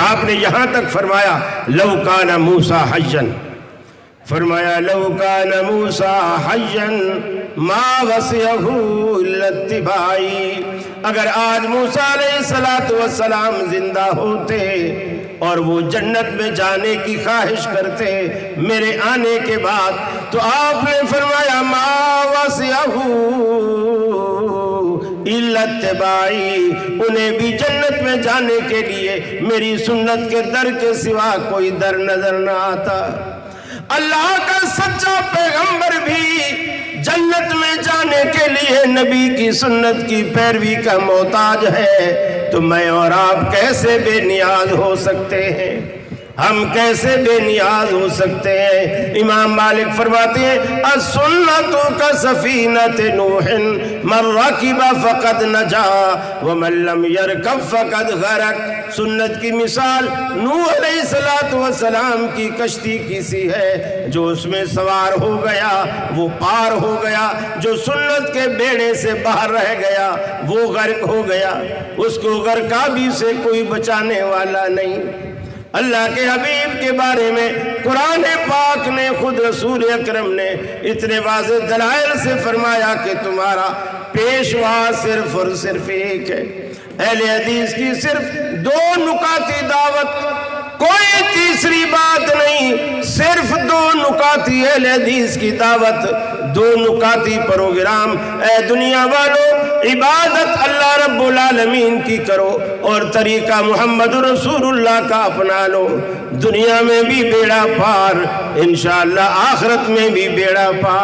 آپ نے یہاں تک فرمایا لو کان موسیٰ حیًّا، فرمایا لو کان موسیٰ حیًّا ما وسعہ الا اتباعی، اگر آج موسیٰ علیہ السلام زندہ ہوتے اور وہ جنت میں جانے کی خواہش کرتے میرے آنے کے بعد، تو آپ نے فرمایا ما وسعہ الا اتباعی، انہیں بھی جنت میں جانے کے لیے میری سنت کے در کے سوا کوئی در نظر نہ آتا۔ اللہ کا سچا پیغمبر بھی جنت میں جانے کے لیے نبی کی سنت کی پیروی کا محتاج ہے، تو میں اور آپ کیسے بے نیاز ہو سکتے ہیں؟ ہم کیسے بے نیاز ہو سکتے ہیں؟ امام مالک فرماتے ہیں السنت کا سفینۃ نوح من رکب فقد نجا ومن لم یرکب فقد غرق، سنت کی مثال نوح علیہ السلام کی کشتی کی سی ہے، جو اس میں سوار ہو گیا وہ پار ہو گیا، جو سنت کے بیڑے سے باہر رہ گیا وہ غرق ہو گیا، اس کو غرقابی سے کوئی بچانے والا نہیں۔ اللہ کے حبیب کے بارے میں قرآن پاک نے خود رسول اکرم نے اتنے واضح دلائل سے فرمایا کہ تمہارا پیشوا صرف اور صرف ایک ہے۔ اہل حدیث کی صرف دو نکاتی دعوت، کوئی تیسری بات نہیں، صرف دو نکاتی اہل حدیث کی دعوت، دو نکاتی پروگرام۔ اے دنیا والو، عبادت اللہ رب العالمین کی کرو اور طریقہ محمد رسول اللہ کا اپنا لو، دنیا میں بھی بیڑا پار، انشاءاللہ آخرت میں بھی بیڑا پار۔